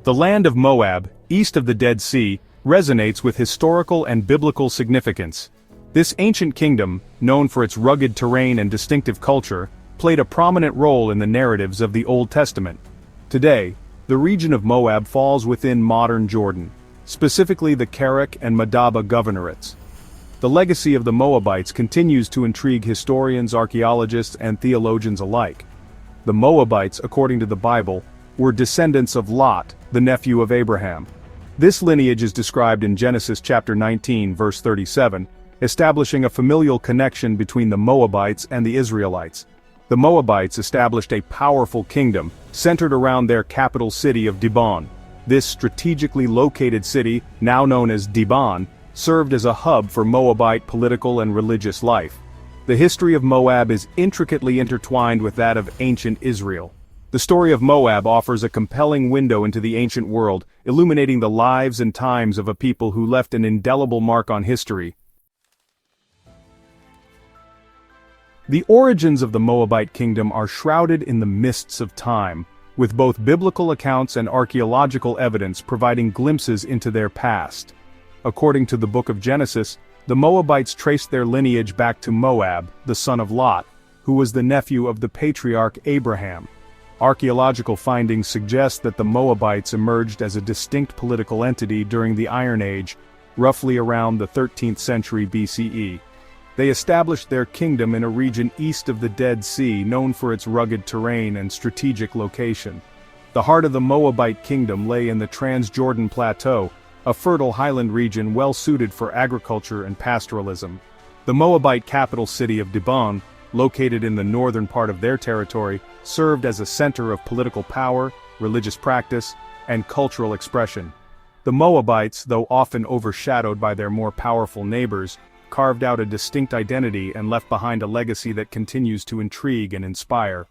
The land of Moab, east of the Dead Sea, resonates with historical and biblical significance. This ancient kingdom, known for its rugged terrain and distinctive culture, played a prominent role in the narratives of the Old Testament. Today, the region of Moab falls within modern Jordan, specifically the Karak and Madaba governorates. The legacy of the Moabites continues to intrigue historians, archaeologists, and theologians alike. The Moabites, according to the Bible, were descendants of Lot, the nephew of Abraham. This lineage is described in Genesis chapter 19, verse 37, establishing a familial connection between the Moabites and the Israelites. The Moabites established a powerful kingdom, centered around their capital city of Dibon. This strategically located city, now known as Dibon, served as a hub for Moabite political and religious life. The history of Moab is intricately intertwined with that of ancient Israel. The story of Moab offers a compelling window into the ancient world, illuminating the lives and times of a people who left an indelible mark on history. The origins of the Moabite kingdom are shrouded in the mists of time, with both biblical accounts and archaeological evidence providing glimpses into their past. According to the book of Genesis, the Moabites traced their lineage back to Moab, the son of Lot, who was the nephew of the patriarch Abraham. Archaeological findings suggest that the Moabites emerged as a distinct political entity during the Iron Age, roughly around the 13th century BCE. They established their kingdom in a region east of the Dead Sea known for its rugged terrain and strategic location. The heart of the Moabite kingdom lay in the Transjordan Plateau, a fertile highland region well suited for agriculture and pastoralism. The Moabite capital city of Dibon, located in the northern part of their territory, served as a center of political power, religious practice, and cultural expression. The Moabites, though often overshadowed by their more powerful neighbors, carved out a distinct identity and left behind a legacy that continues to intrigue and inspire.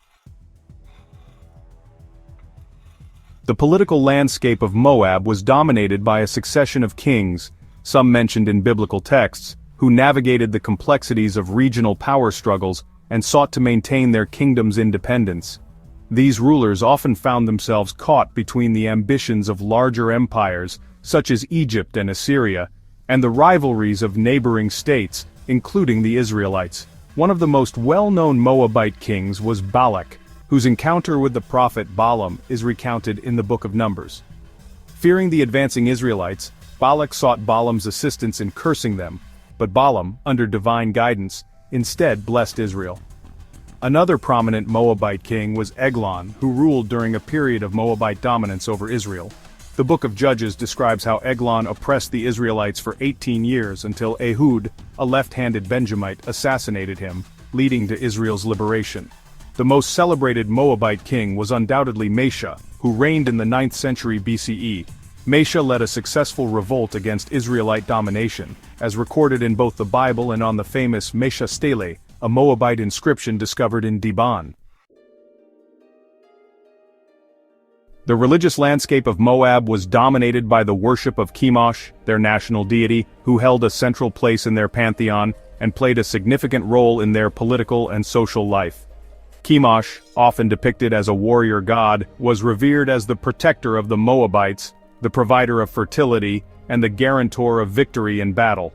The political landscape of Moab was dominated by a succession of kings, some mentioned in biblical texts, who navigated the complexities of regional power struggles and sought to maintain their kingdom's independence. These rulers often found themselves caught between the ambitions of larger empires, such as Egypt and Assyria, and the rivalries of neighboring states, including the Israelites. One of the most well-known Moabite kings was Balak, whose encounter with the prophet Balaam is recounted in the book of Numbers. Fearing the advancing Israelites, Balak sought Balaam's assistance in cursing them, but Balaam, under divine guidance, instead blessed Israel. Another prominent Moabite king was Eglon, who ruled during a period of Moabite dominance over Israel. The book of Judges describes how Eglon oppressed the Israelites for 18 years until Ehud, a left-handed Benjamite, assassinated him, leading to Israel's liberation. The most celebrated Moabite king was undoubtedly Mesha, who reigned in the 9th century BCE. Mesha led a successful revolt against Israelite domination, as recorded in both the Bible and on the famous Mesha Stele, a Moabite inscription discovered in Dibon. The religious landscape of Moab was dominated by the worship of Chemosh, their national deity, who held a central place in their pantheon and played a significant role in their political and social life. Chemosh, often depicted as a warrior god, was revered as the protector of the Moabites, the provider of fertility, and the guarantor of victory in battle.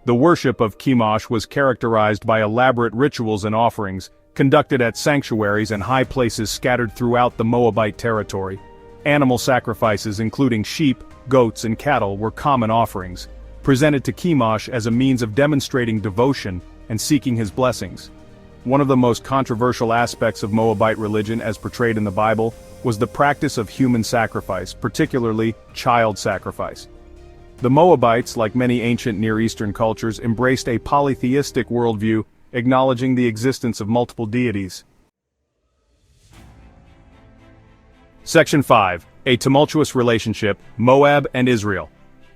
The worship of Chemosh was characterized by elaborate rituals and offerings, conducted at sanctuaries and high places scattered throughout the Moabite territory. Animal sacrifices including sheep, goats, and cattle were common offerings, presented to Chemosh as a means of demonstrating devotion and seeking his blessings. One of the most controversial aspects of Moabite religion as portrayed in the Bible was the practice of human sacrifice, particularly child sacrifice. The Moabites, like many ancient Near Eastern cultures, embraced a polytheistic worldview, acknowledging the existence of multiple deities. Section 5. A tumultuous relationship, Moab and Israel.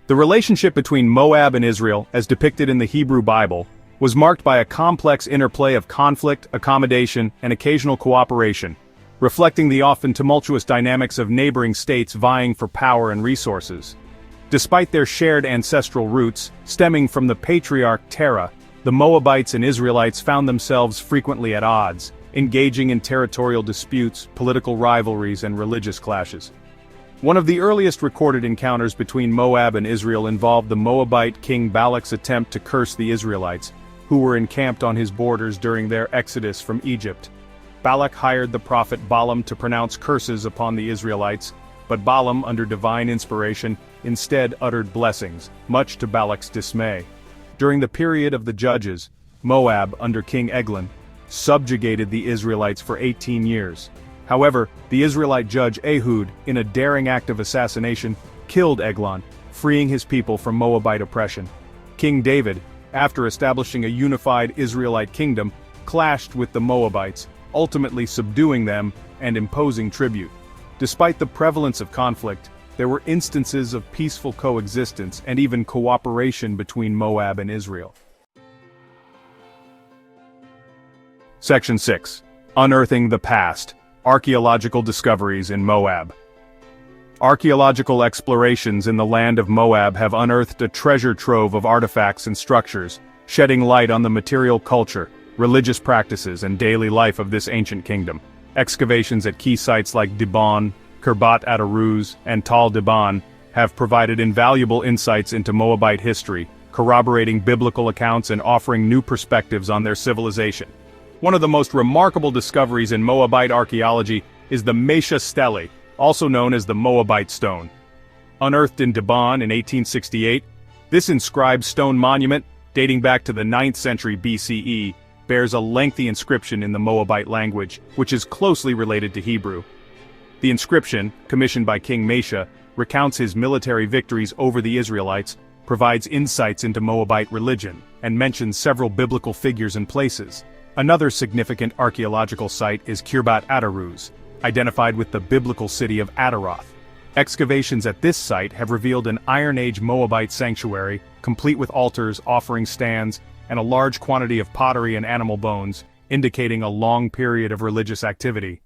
The relationship between Moab and Israel, as depicted in the Hebrew Bible, was marked by a complex interplay of conflict, accommodation, and occasional cooperation, reflecting the often tumultuous dynamics of neighboring states vying for power and resources. Despite their shared ancestral roots, stemming from the patriarch Terah, the Moabites and Israelites found themselves frequently at odds, engaging in territorial disputes, political rivalries, and religious clashes. One of the earliest recorded encounters between Moab and Israel involved the Moabite king Balak's attempt to curse the Israelites, who were encamped on his borders during their exodus from Egypt. Balak hired the prophet Balaam to pronounce curses upon the Israelites, but Balaam, under divine inspiration, instead uttered blessings, much to Balak's dismay. During the period of the Judges, Moab, under King Eglon, subjugated the Israelites for 18 years. However, the Israelite judge Ehud, in a daring act of assassination, killed Eglon, freeing his people from Moabite oppression. King David, after establishing a unified Israelite kingdom, clashed with the Moabites, ultimately subduing them and imposing tribute. Despite the prevalence of conflict, there were instances of peaceful coexistence and even cooperation between Moab and Israel. Section 6. Unearthing the Past. Archaeological discoveries in Moab. Archaeological explorations in the land of Moab have unearthed a treasure trove of artifacts and structures, shedding light on the material culture, religious practices, and daily life of this ancient kingdom. Excavations at key sites like Dibon, Kerbat Ataruz, and Tal Dibon have provided invaluable insights into Moabite history, corroborating biblical accounts and offering new perspectives on their civilization. One of the most remarkable discoveries in Moabite archaeology is the Mesha stele, also known as the Moabite stone. Unearthed in Dibon in 1868, this inscribed stone monument, dating back to the 9th century BCE, bears a lengthy inscription in the Moabite language, which is closely related to Hebrew. The inscription, commissioned by King Mesha, recounts his military victories over the Israelites, provides insights into Moabite religion, and mentions several biblical figures and places. Another significant archaeological site is Kerbat Ataruz, identified with the biblical city of Ataroth. Excavations at this site have revealed an Iron Age Moabite sanctuary, complete with altars, offering stands, and a large quantity of pottery and animal bones, indicating a long period of religious activity.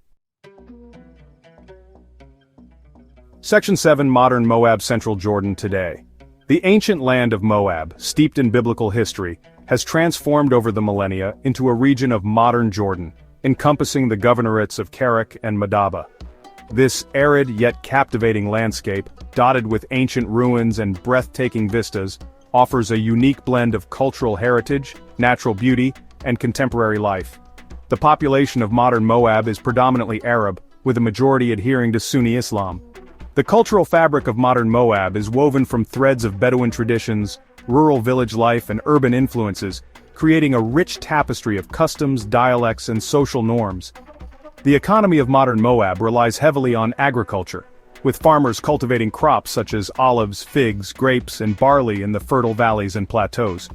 Section 7. Modern Moab, Central Jordan today. The ancient land of Moab, steeped in biblical history, has transformed over the millennia into a region of modern Jordan, encompassing the governorates of Karak and Madaba. This arid yet captivating landscape, dotted with ancient ruins and breathtaking vistas, offers a unique blend of cultural heritage, natural beauty, and contemporary life. The population of modern Moab is predominantly Arab, with a majority adhering to Sunni Islam. The cultural fabric of modern Moab is woven from threads of Bedouin traditions, rural village life, and urban influences, creating a rich tapestry of customs, dialects, and social norms. The economy of modern Moab relies heavily on agriculture, with farmers cultivating crops such as olives, figs, grapes, and barley in the fertile valleys and plateaus.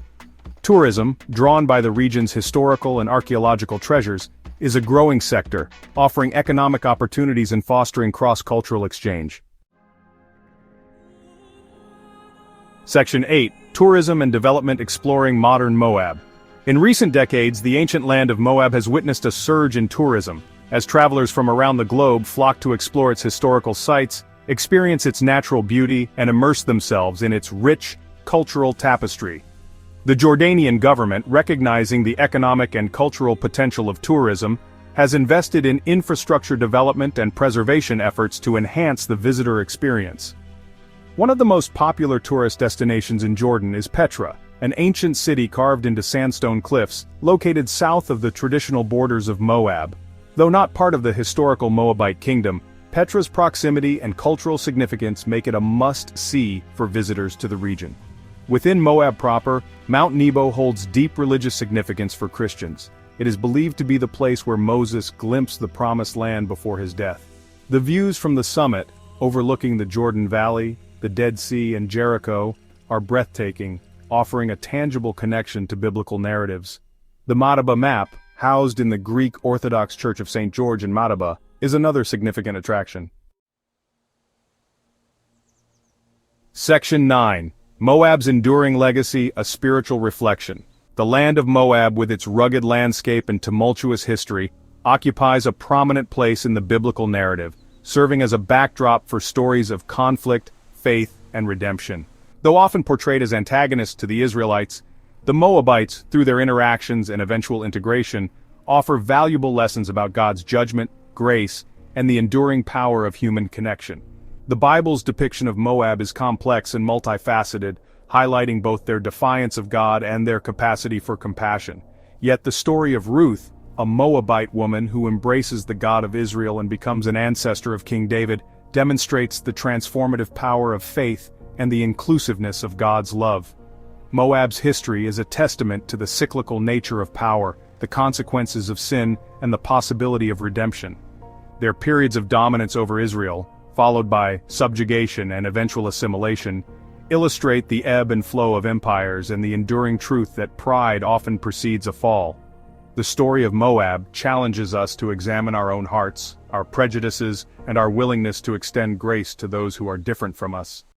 Tourism, drawn by the region's historical and archaeological treasures, is a growing sector, offering economic opportunities and fostering cross-cultural exchange. Section 8. Tourism and Development Exploring Modern Moab. In recent decades, the ancient land of Moab has witnessed a surge in tourism, as travelers from around the globe flock to explore its historical sites, experience its natural beauty, and immerse themselves in its rich, cultural tapestry. The Jordanian government, recognizing the economic and cultural potential of tourism, has invested in infrastructure development and preservation efforts to enhance the visitor experience. One of the most popular tourist destinations in Jordan is Petra, an ancient city carved into sandstone cliffs, located south of the traditional borders of Moab. Though not part of the historical Moabite kingdom, Petra's proximity and cultural significance make it a must-see for visitors to the region. Within Moab proper, Mount Nebo holds deep religious significance for Christians. It is believed to be the place where Moses glimpsed the Promised Land before his death. The views from the summit, overlooking the Jordan Valley, the Dead Sea, and Jericho, are breathtaking, offering a tangible connection to biblical narratives. The Madaba map, housed in the Greek Orthodox Church of St. George in Madaba, is another significant attraction. Section 9. Moab's Enduring Legacy, a Spiritual Reflection. The land of Moab, with its rugged landscape and tumultuous history, occupies a prominent place in the biblical narrative, serving as a backdrop for stories of conflict, faith, and redemption. Though often portrayed as antagonists to the Israelites, the Moabites, through their interactions and eventual integration, offer valuable lessons about God's judgment, grace, and the enduring power of human connection. The Bible's depiction of Moab is complex and multifaceted, highlighting both their defiance of God and their capacity for compassion. Yet the story of Ruth, a Moabite woman who embraces the God of Israel and becomes an ancestor of King David, demonstrates the transformative power of faith and the inclusiveness of God's love. Moab's history is a testament to the cyclical nature of power, the consequences of sin, and the possibility of redemption. Their periods of dominance over Israel, followed by subjugation and eventual assimilation, illustrate the ebb and flow of empires and the enduring truth that pride often precedes a fall. The story of Moab challenges us to examine our own hearts, our prejudices, and our willingness to extend grace to those who are different from us.